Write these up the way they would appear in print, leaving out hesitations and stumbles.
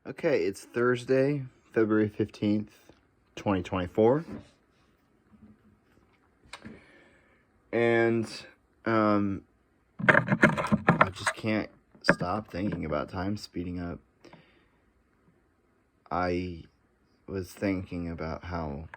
Okay, it's Thursday, February 15th, 2024. And I just can't stop thinking about time speeding up. I was thinking about how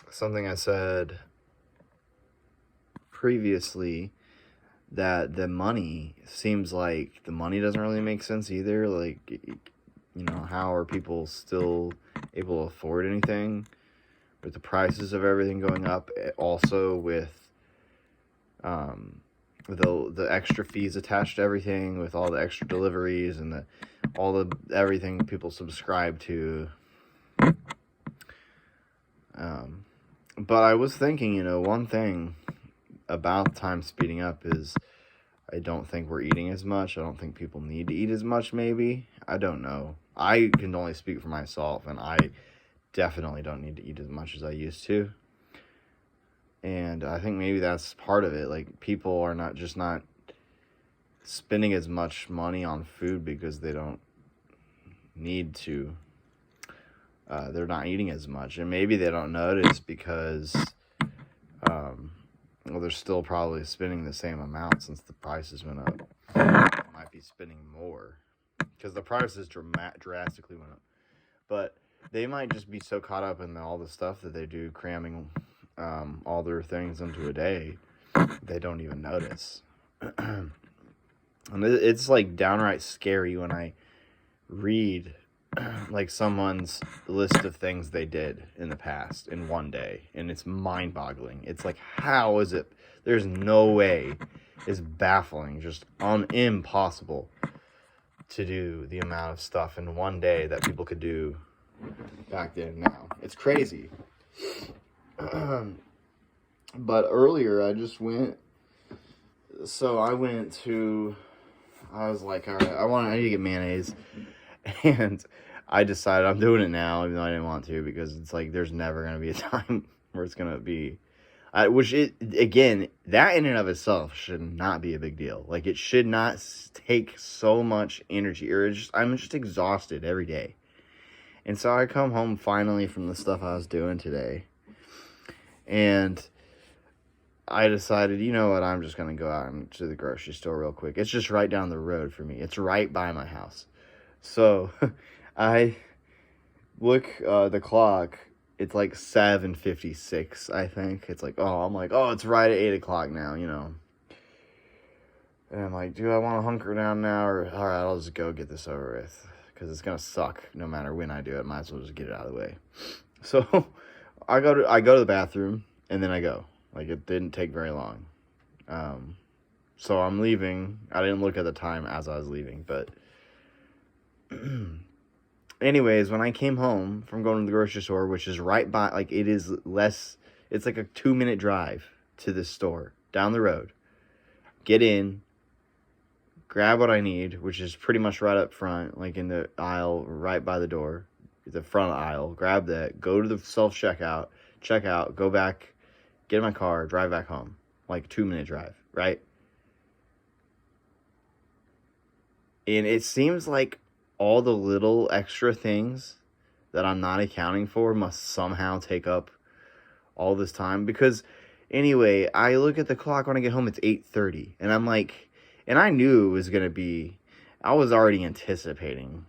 something I said previously, that the money seems like the money doesn't really make sense either. Like, how are people still able to afford anything with the prices of everything going up? Also with the extra fees attached to everything, with all the extra deliveries and everything people subscribe to. But I was thinking, one thing about time speeding up is I don't think we're eating as much. I don't think people need to eat as much, maybe. I don't know. I can only speak for myself, and I definitely don't need to eat as much as I used to. And I think maybe that's part of it. Like, people are not spending as much money on food because they don't need to. They're not eating as much. And maybe they don't notice because they're still probably spending the same amount since the prices went up. They might be spending more because the prices drastically went up. But they might just be so caught up in all the stuff that they do, cramming all their things into a day, they don't even notice. And it's like downright scary when I read like someone's list of things they did in the past in one day, and it's mind-boggling. It's like, how is it? There's no way. It's baffling, just impossible to do the amount of stuff in one day that people could do back then. Now it's crazy. But earlier I just went. So I was like, all right, I need to get mayonnaise. And I decided I'm doing it now, even though I didn't want to, because it's like there's never going to be a time where it's going to be. Again, that in and of itself should not be a big deal. Like, it should not take so much energy. I'm just exhausted every day. And so I come home finally from the stuff I was doing today. And I decided, you know what, I'm just going to go out to the grocery store real quick. It's just right down the road for me. It's right by my house. So, I look, the clock, it's like 7:56, I think. It's like, it's right at 8 o'clock now, And I'm like, do I want to hunker down now? Or, all right, I'll just go get this over with. Because it's going to suck no matter when I do it. Might as well just get it out of the way. So, I go to the bathroom, and then I go. Like, it didn't take very long. So I'm leaving. I didn't look at the time as I was leaving, but anyways, when I came home from going to the grocery store, which is right by, like, it's like a 2-minute drive to this store down the road. Get in, grab what I need, which is pretty much right up front, like in the aisle right by the door, the front aisle. Grab that, go to the self-checkout, check out, go back, get in my car, drive back home. Like, 2-minute drive, right? And it seems like all the little extra things that I'm not accounting for must somehow take up all this time. Because, anyway, I look at the clock when I get home, it's 8:30. And I'm like, and I knew it was going to be, I was already anticipating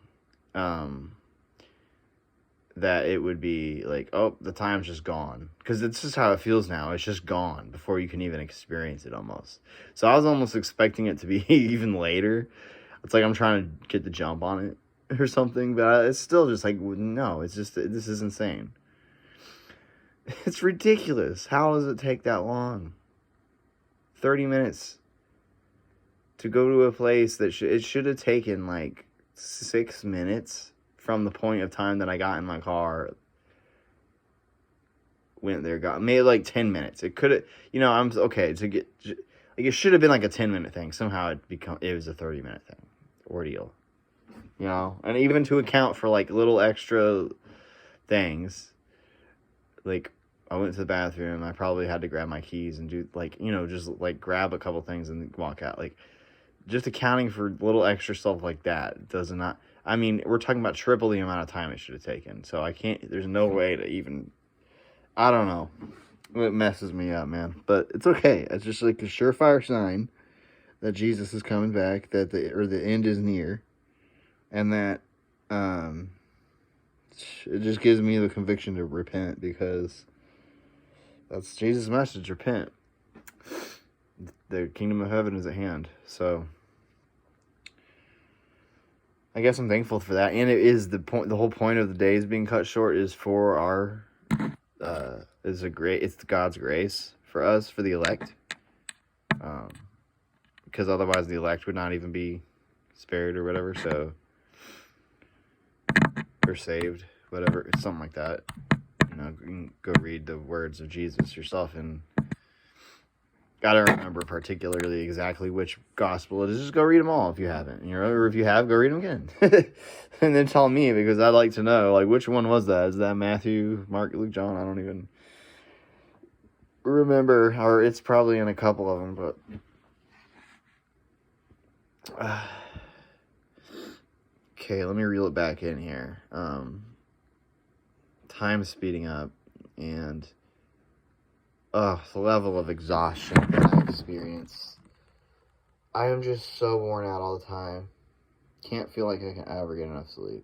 that it would be like, oh, the time's just gone. Because it's just how it feels now. It's just gone before you can even experience it almost. So I was almost expecting it to be even later. It's like I'm trying to get the jump on it or something, but it's still just like, no, it's just, this is insane. It's ridiculous. How does it take that long? 30 minutes to go to a place that it should have taken like 6 minutes from the point of time that I got in my car, went there, made like 10 minutes. It could have, I'm okay to get, like, it should have been like a 10-minute thing. Somehow it was a 30-minute thing. Ordeal, and even to account for like little extra things, like I went to the bathroom, I probably had to grab my keys and do like, just like grab a couple things and walk out, like just accounting for little extra stuff like that I mean, we're talking about triple the amount of time it should have taken. So I can't, there's no way to even, I don't know. It messes me up, man. But it's okay. It's just like a surefire sign that Jesus is coming back, that the end is near. And that, it just gives me the conviction to repent, because that's Jesus' message, repent. The kingdom of heaven is at hand. So I guess I'm thankful for that. And it is the whole point of the days being cut short is for our, it's God's grace for us, for the elect. Because otherwise the elect would not even be spared or whatever, so, or saved, whatever, something like that. You know, you can go read the words of Jesus yourself, and I don't remember particularly exactly which gospel it is. Just go read them all if you haven't. Or if you have, go read them again. And then tell me, because I'd like to know, like, which one was that? Is that Matthew, Mark, Luke, John? I don't even remember. Or it's probably in a couple of them, but okay, let me reel it back in here. Time's speeding up, and the level of exhaustion that I experience. I am just so worn out all the time. Can't feel like I can ever get enough sleep.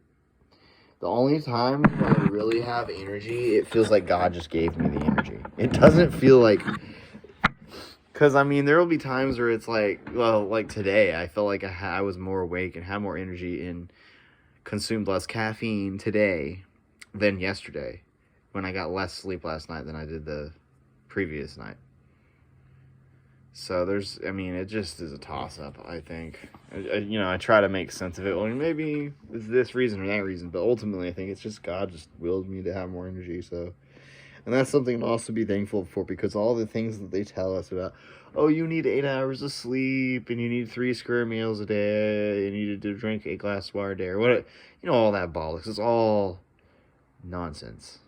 The only time when I really have energy, it feels like God just gave me the energy. It doesn't feel like... Because, I mean, there will be times where it's like, well, like today, I felt like I was more awake and had more energy and consumed less caffeine today than yesterday, when I got less sleep last night than I did the previous night. So there's, I mean, it just is a toss-up, I think. I try to make sense of it. Well, maybe it's this reason or that reason, but ultimately I think it's just God just willed me to have more energy, so... And that's something to also be thankful for, because all the things that they tell us about, oh, you need 8 hours of sleep, and you need 3 square meals a day, and you need to drink 8 glasses of water a day, or what, all that bollocks. It's all nonsense.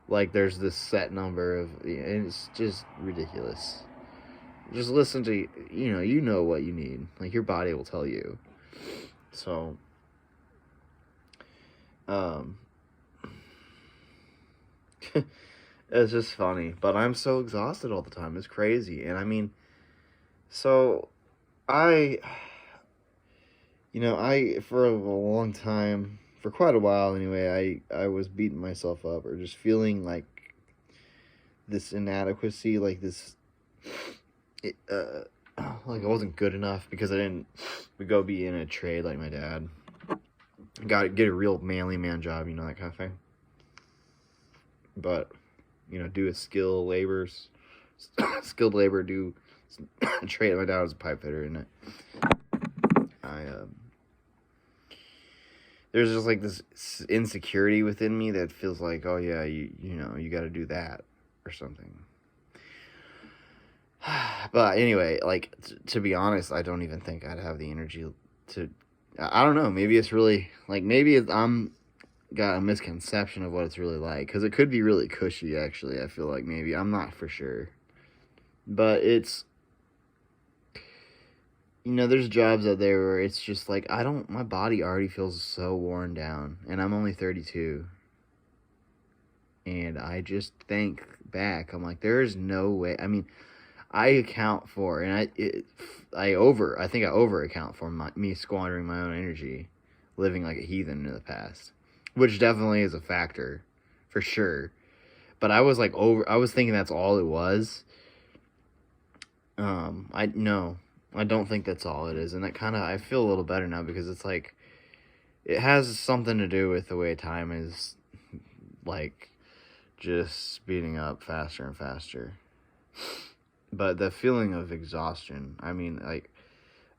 Like, there's this set number of, and it's just ridiculous. Just listen to, you know what you need. Like, your body will tell you. So, it's just funny, but I'm so exhausted all the time. It's crazy. And I mean, so I for a long time, for quite a while anyway, I was beating myself up, or just feeling like this inadequacy, like this, like I wasn't good enough because I didn't go be in a trade like my dad. Got to get a real manly man job, that kind of thing. But, do a skilled labor, do a trade. My dad was a pipe fitter, and there's just like this insecurity within me that feels like, oh yeah, you got to do that or something. But anyway, like, to be honest, I don't even think I'd have the energy to, I don't know, maybe it's really, like, I'm got a misconception of what it's really like, because it could be really cushy, actually. I feel like maybe, I'm not for sure, but it's, there's jobs out there where it's just like, my body already feels so worn down, and I'm only 32, and I just think back, I'm like, there is no way. I mean, I account for, and I think I over account for me squandering my own energy, living like a heathen in the past, which definitely is a factor, for sure. But I was thinking that's all it was. I don't think that's all it is, and that I feel a little better now, because it's like, it has something to do with the way time is, like, just speeding up faster and faster. But the feeling of exhaustion, I mean, like,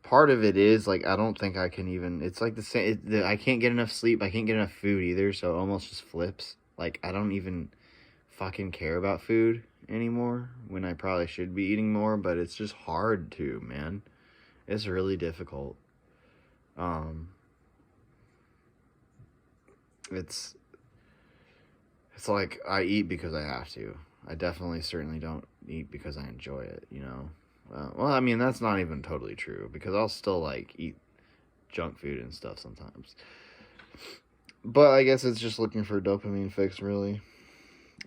part of it is, like, I don't think I can even, it's like the same, I can't get enough sleep, I can't get enough food either, so it almost just flips. Like, I don't even fucking care about food anymore, when I probably should be eating more, but it's just hard to, man. It's really difficult. It's like, I eat because I have to. I definitely certainly don't eat because I enjoy it, Well, I mean, that's not even totally true, because I'll still, like, eat junk food and stuff sometimes. But I guess it's just looking for a dopamine fix, really.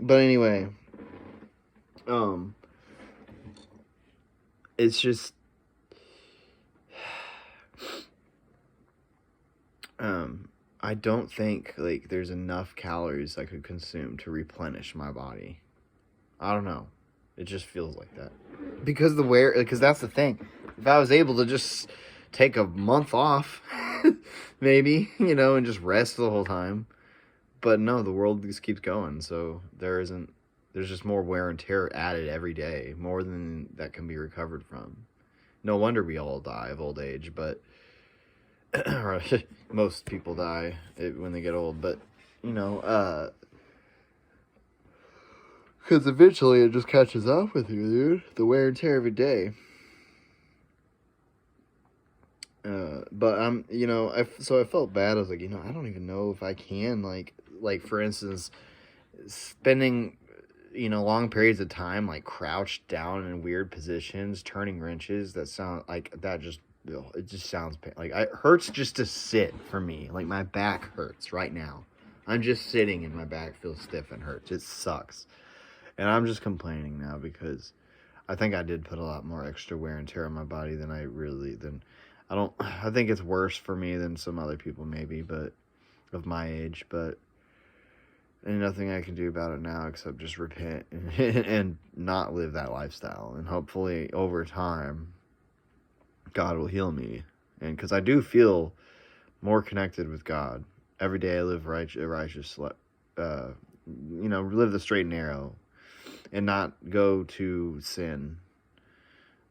But anyway, it's just, I don't think, like, there's enough calories I could consume to replenish my body. I don't know. It just feels like that. Because that's the thing. If I was able to just take a month off, maybe, and just rest the whole time. But no, the world just keeps going, so there's just more wear and tear added every day, more than that can be recovered from. No wonder we all die of old age, but most people die when they get old, but, because eventually it just catches up with you, dude. The wear and tear every day. But so I felt bad. I was like, I don't even know if I can, like for instance, spending, long periods of time, like crouched down in weird positions, turning wrenches. That sound like that just, it just sounds like it hurts just to sit for me. Like my back hurts right now. I'm just sitting and my back feels stiff and hurts. It sucks. And I'm just complaining now because I think I did put a lot more extra wear and tear on my body than I think it's worse for me than some other people maybe, but of my age, but and nothing I can do about it now except just repent and not live that lifestyle. And hopefully over time, God will heal me. And because I do feel more connected with God. Every day I live righteous, live the straight and narrow and not go to sin.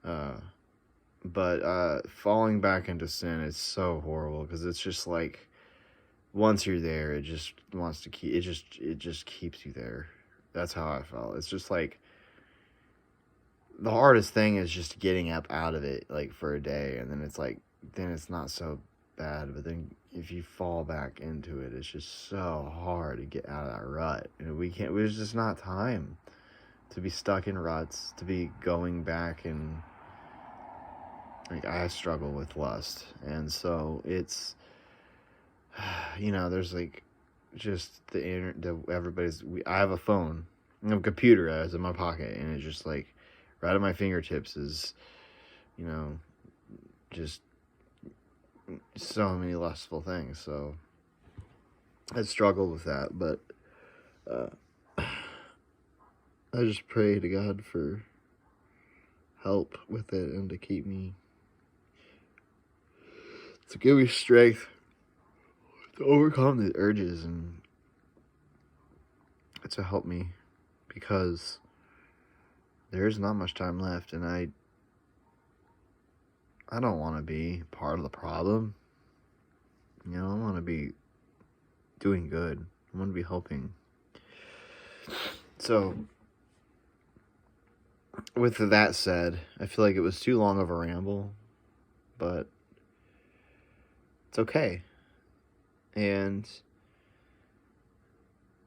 But falling back into sin is so horrible because it's just like, once you're there, it just wants to keep, it just keeps you there. That's how I felt. It's just like, the hardest thing is just getting up out of it, like, for a day, and then it's not so bad, but then if you fall back into it, it's just so hard to get out of that rut, and there's just not time to be stuck in ruts, to be going back, and, like, I struggle with lust, and so it's, there's, like, just I have a phone, I have a computer that's in my pocket, and it's just, like, right at my fingertips is, just so many lustful things, so I struggled with that, but, I just pray to God for help with it, and to give me strength to overcome the urges, and to help me, because there's not much time left, and I don't want to be part of the problem. I want to be doing good. I want to be helping. So, with that said, I feel like it was too long of a ramble, but it's okay. And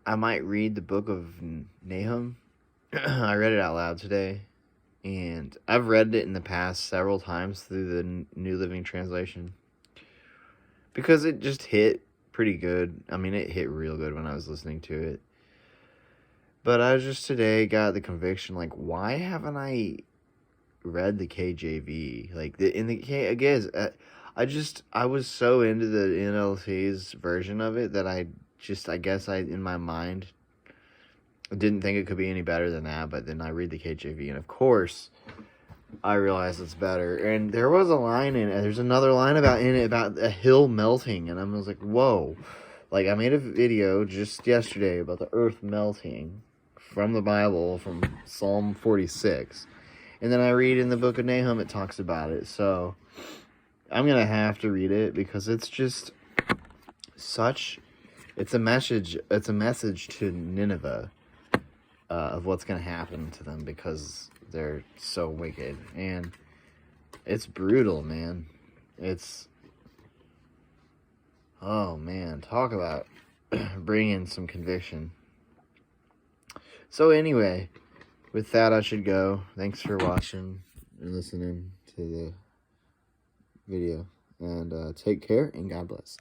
I might read the book of Nahum. I read it out loud today, and I've read it in the past several times through the New Living Translation, because it just hit pretty good. I mean, it hit real good when I was listening to it. But I just today got the conviction, like, why haven't I read the KJV? Like, I guess, I was so into the NLT's version of it that I guess in my mind, didn't think it could be any better than that, but then I read the KJV, and of course, I realized it's better. And there was a line in it, there's another line about a hill melting, and I was like, whoa. Like, I made a video just yesterday about the earth melting from the Bible, from Psalm 46. And then I read in the book of Nahum, it talks about it. So, I'm going to have to read it, because it's just it's a message to Nineveh, of what's going to happen to them, because they're so wicked. And it's brutal, man. Oh man, talk about bringing some conviction. So anyway, with that, I should go. Thanks for watching and listening to the video. And take care, and God bless.